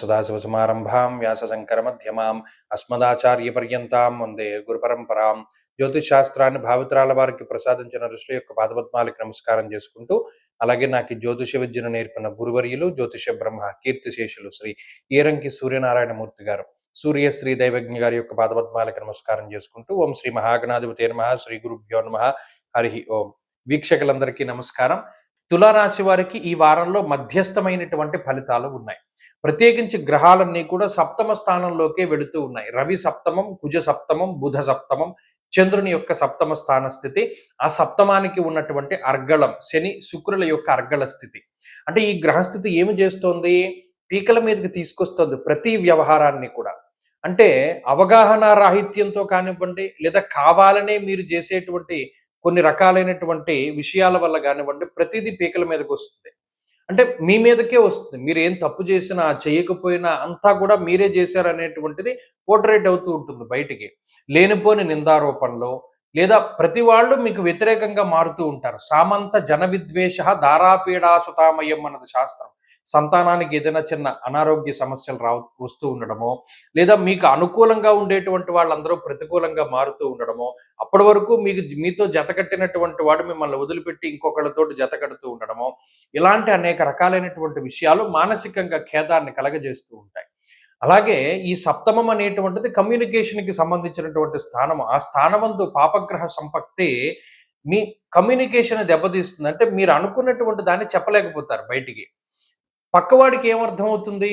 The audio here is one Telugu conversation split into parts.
సదాశివసమారంభాం వ్యాసశంకరమధ్యమాం అస్మదాచార్యపర్యంతాం వందే గురుపరంపరాం. జ్యోతిష్ శాస్త్రాన్ని భావితరాల వారికి ప్రసాదించిన ఋషుల యొక్క పాదపద్మాలకి నమస్కారం చేసుకుంటూ, అలాగే నాకు ఈ జ్యోతిష విద్యను నేర్పిన గురువర్యులు జ్యోతిష బ్రహ్మ కీర్తిశేషులు శ్రీ ఈరంకి సూర్యనారాయణమూర్తి గారు, సూర్యశ్రీ దైవజ్ఞ గారి యొక్క పాదపద్మాలకి నమస్కారం చేసుకుంటూ, ఓం శ్రీ మహాగణాధిపతి నమః, శ్రీ గురుభ్యో నమః, హరి ఓం. వీక్షకులందరికీ నమస్కారం. తులారాశి వారికి ఈ వారంలో మధ్యస్థమైనటువంటి ఫలితాలు ఉన్నాయి. ప్రత్యేకించి గ్రహాలన్నీ కూడా సప్తమ స్థానంలోకే వెళుతూ ఉన్నాయి. రవి సప్తమం, కుజ సప్తమం, బుధ సప్తమం, చంద్రుని యొక్క సప్తమ స్థాన స్థితి, ఆ సప్తమానికి ఉన్నటువంటి అర్గళం శని శుక్రుల యొక్క అర్గళ స్థితి. అంటే ఈ గ్రహస్థితి ఏమి చేస్తోంది? పీకల మీదకి తీసుకొస్తుంది ప్రతి వ్యవహారాన్ని కూడా. అంటే అవగాహన రాహిత్యంతో కానివ్వండి, లేదా కావాలనే మీరు చేసేటువంటి కొన్ని రకాలైనటువంటి విషయాల వల్ల కానివ్వండి, ప్రతిదీ పీకల మీదకి వస్తుంది. అంటే మీ మీదకే వస్తుంది. మీరు ఏం తప్పు చేసినా, చేయకపోయినా అంతా కూడా మీరే చేశారనేటువంటిది పోర్ట్రేట్ అవుతూ ఉంటుంది బయటికి. లేనిపోని నిందారోపణలో, లేదా ప్రతి వాళ్ళు మీకు వ్యతిరేకంగా మారుతూ ఉంటారు. సామంత జన విద్వేష దారాపీడాసుతామయం అన్నది శాస్త్రం. సంతానానికి ఏదైనా చిన్న అనారోగ్య సమస్యలు వస్తూ ఉండడమో, లేదా మీకు అనుకూలంగా ఉండేటువంటి వాళ్ళందరూ ప్రతికూలంగా మారుతూ ఉండడమో, అప్పటి వరకు మీతో జతకట్టినటువంటి వాడు మిమ్మల్ని వదిలిపెట్టి ఇంకొకళ్ళతోటి జతకడుతూ ఉండడమో, ఇలాంటి అనేక రకాలైనటువంటి విషయాలు మానసికంగా ఖేదాన్ని కలగజేస్తూ ఉంటాయి. అలాగే ఈ సప్తమం అనేటువంటిది కమ్యూనికేషన్కి సంబంధించినటువంటి స్థానం. ఆ స్థానమందు పాపగ్రహ సంపత్తి మీ కమ్యూనికేషన్ దెబ్బతీస్తుంది. అంటే మీరు అనుకున్నటువంటి దాన్ని చెప్పలేకపోతారు బయటికి. పక్కవాడికి ఏమర్థమవుతుంది?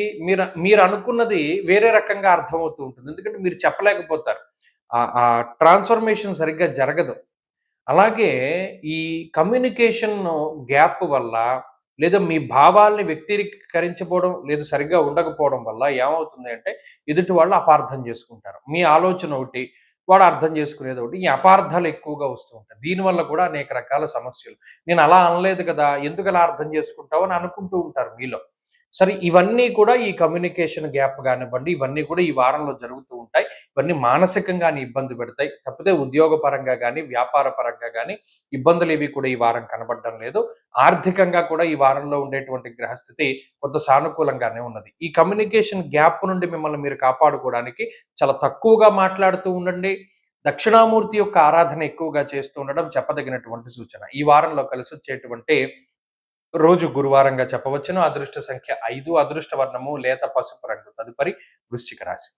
మీరు అనుకున్నది వేరే రకంగా అర్థమవుతూ ఉంటుంది. ఎందుకంటే మీరు చెప్పలేకపోతారు. ఆ ట్రాన్స్ఫర్మేషన్ సరిగ్గా జరగదు. అలాగే ఈ కమ్యూనికేషన్ గ్యాప్ వల్ల, లేదా మీ భావాల్ని వ్యక్తీకరించకపోవడం, లేదా సరిగ్గా ఉండకపోవడం వల్ల ఏమవుతుంది అంటే, ఎదుటి వాళ్ళు అపార్థం చేసుకుంటారు. మీ ఆలోచన ఒకటి, వాడు అర్థం చేసుకునేది ఒకటి. ఈ అపార్థాలు ఎక్కువగా వస్తూ ఉంటాయి. దీనివల్ల కూడా అనేక రకాల సమస్యలు. నేను అలా అనలేదు కదా, ఎందుకు అలా అర్థం చేసుకుంటావు అని అనుకుంటూ ఉంటారు మీలో. సరే, ఇవన్నీ కూడా ఈ కమ్యూనికేషన్ గ్యాప్ కానివ్వండి, ఇవన్నీ కూడా ఈ వారంలో జరుగుతూ ఉంటాయి. ఇవన్నీ మానసికంగాని ఇబ్బంది పెడతాయి. తప్పితే ఉద్యోగపరంగా కానీ, వ్యాపార పరంగా కానీ ఇబ్బందులు ఏవి కూడా ఈ వారం కనబడడం లేదు. ఆర్థికంగా కూడా ఈ వారంలో ఉండేటువంటి గ్రహస్థితి కొంత సానుకూలంగానే ఉన్నది. ఈ కమ్యూనికేషన్ గ్యాప్ నుండి మిమ్మల్ని మీరు కాపాడుకోవడానికి చాలా తక్కువగా మాట్లాడుతూ ఉండండి. దక్షిణామూర్తి యొక్క ఆరాధన ఎక్కువగా చేస్తూ ఉండడం చెప్పదగినటువంటి సూచన. ఈ వారంలో కలిసి వచ్చేటువంటి రోజు గురువారంగా చెప్పవచ్చును. అదృష్ట సంఖ్య 5, అదృష్ట వర్ణము లేత పసుపు రంగు. తదుపరి వృశ్చిక రాశి.